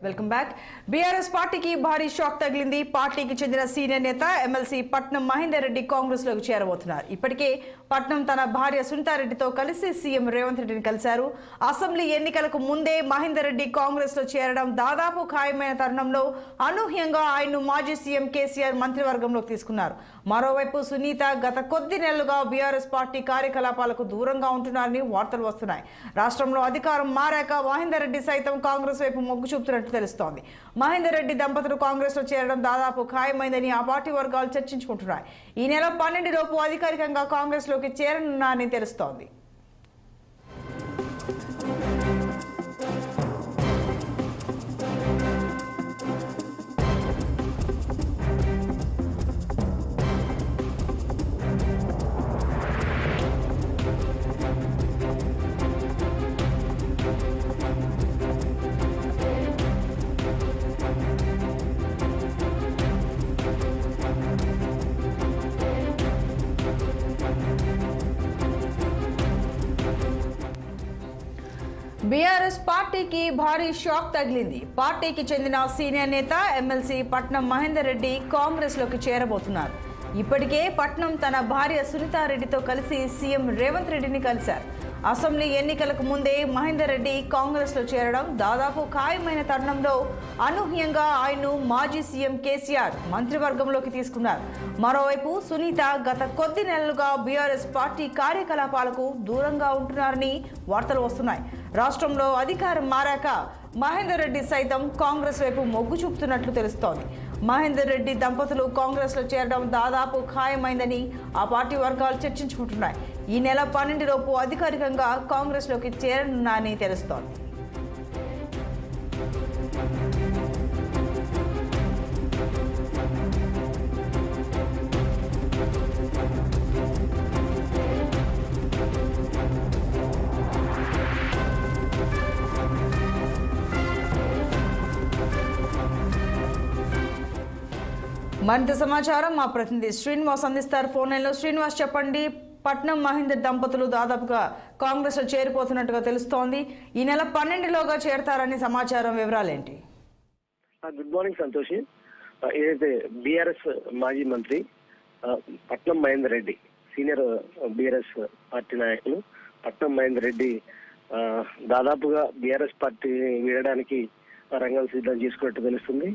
Welcome back. BRS పార్టీకి భారీ shock తగిలింది. పార్టీకి చెందిన సీనియర్ నేత ఎమ్మెల్సీ పట్నం మహేందర్ రెడ్డి కాంగ్రెస్ లోకి చేరబోతున్నారు. ఇప్పటికే పట్నం తన భార్య సునీతారెడ్డితో కలిసి సీఎం రేవంత్ రెడ్డిని కలిశారు. అసెంబ్లీ ఎన్నికలకు ముందే మహేందర్ రెడ్డి కాంగ్రెస్ లో చేరడం దాదాపు ఖాయమైన తరుణంలో అనూహ్యంగా ఆయన్ను మాజీ సీఎం కేసీఆర్ మంత్రివర్గంలోకి తీసుకున్నారు. మరోవైపు సునీత గత కొద్ది నెలలుగా బీఆర్ఎస్ పార్టీ కార్యకలాపాలకు దూరంగా ఉంటున్నారని వార్తలు వస్తున్నాయి. రాష్ట్రంలో అధికారం మారాక మహేందర్ రెడ్డి సైతం కాంగ్రెస్ వైపు మొగ్గు చూపుతున్నట్టు తెలుస్తోంది. మహేందర్ రెడ్డి దంపతులు కాంగ్రెస్ లో చేరడం దాదాపు ఖాయమైందని ఆ పార్టీ వర్గాలు చర్చించుకుంటున్నాయి. ఈ నెల 12 లోపు అధికారికంగా కాంగ్రెస్ లోకి చేరనున్నారని తెలుస్తోంది. బీఆర్ఎస్ పార్టీకి భారీ షాక్ తగిలింది. పార్టీకి చెందిన సీనియర్ నేత ఎమ్మెల్సీ పట్నం మహేందర్ రెడ్డి కాంగ్రెస్ లోకి చేరబోతున్నారు. ఇప్పటికే పట్నం తన భార్య సునీతారెడ్డితో కలిసి సీఎం రేవంత్ రెడ్డిని కలిశారు. అసెంబ్లీ ఎన్నికలకు ముందే మహేందర్ రెడ్డి కాంగ్రెస్ లో చేరడం దాదాపు ఖాయమైన తరుణంలో అనూహ్యంగా ఆయన్ను మాజీ సీఎం కేసీఆర్ మంత్రివర్గంలోకి తీసుకున్నారు. మరోవైపు సునీత గత కొద్ది నెలలుగా బీఆర్ఎస్ పార్టీ కార్యకలాపాలకు దూరంగా ఉంటున్నారని వార్తలు వస్తున్నాయి. రాష్ట్రంలో అధికారం మారాక మహేందర్ రెడ్డి సైతం కాంగ్రెస్ వైపు మొగ్గు చూపుతున్నట్లు తెలుస్తోంది. మహేందర్ రెడ్డి దంపతులు కాంగ్రెస్ లో చేరడం దాదాపు ఖాయమైందని ఆ పార్టీ వర్గాలు చర్చించుకుంటున్నాయి. ఈ నెల 12 లోపు అధికారికంగా కాంగ్రెస్ లోకి చేరనున్నారని తెలుస్తోంది. మరింత సమాచారం మా ప్రతినిధి శ్రీనివాస్ అందిస్తారు ఫోన్ లైన్లో. శ్రీనివాస్, చెప్పండి, పట్నం మహేందర్ దంపతులు దాదాపుగా కాంగ్రెస్ లో చేరిపోతున్నట్టుగా తెలుస్తోంది. ఈ నెల 12 లోగా చేరతారని సమాచారం, వివరాలేంటి? Good morning Santoshi. ఏదైతే బీఆర్ఎస్ మాజీ మంత్రి పట్నం Mahender Reddy, senior BRS party నాయకులు పట్నం మహేందర్ రెడ్డి దాదాపుగా బీఆర్ఎస్ పార్టీ వీడడానికి రంగం సిద్ధం చేసుకున్నట్టు తెలుస్తుంది.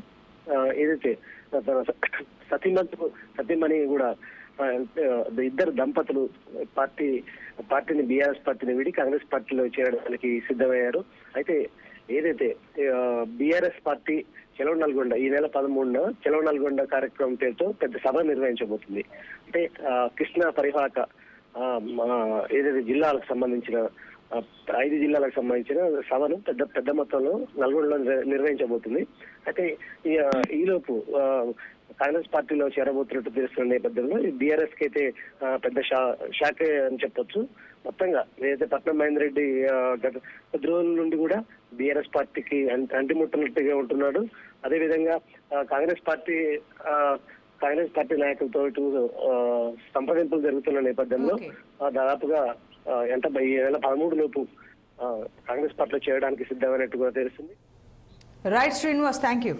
ఏదైతే సతీమణి కూడా ఇద్దరు దంపతులు పార్టీని బీఆర్ఎస్ పార్టీని వీడి కాంగ్రెస్ పార్టీలో చేరడానికి సిద్ధమయ్యారు. అయితే ఏదైతే బీఆర్ఎస్ పార్టీ చెలవ నల్గొండ ఈ నెల 13న చెలవ నల్గొండ కార్యక్రమం పేరుతో పెద్ద సభ నిర్వహించబోతుంది. అంటే కృష్ణా పరివాహక ఏదైతే జిల్లాలకు సంబంధించిన 5 జిల్లాలకు సంబంధించిన సభను పెద్ద మొత్తంలో నల్గొండలో నిర్వహించబోతుంది. అయితే ఈలోపు కాంగ్రెస్ పార్టీలో చేరబోతున్నట్టు తెలుస్తున్న నేపథ్యంలో బీఆర్ఎస్ కి అయితే పెద్ద షాక్ అని చెప్పొచ్చు. మొత్తంగా ఏదైతే పట్నం మహేందర్ రెడ్డి గత కొద్ది రోజుల నుండి కూడా బీఆర్ఎస్ పార్టీకి అంటిముట్టనట్టుగా ఉంటున్నాడు. అదేవిధంగా కాంగ్రెస్ పార్టీ నాయకులతో సంప్రదింపులు జరుగుతున్న నేపథ్యంలో దాదాపుగా ఈ నెల 13 లోపు కాంగ్రెస్ పార్టీలో చేరడానికి సిద్ధమైనట్టు కూడా తెలుస్తుంది. Right Srinivas, thank you.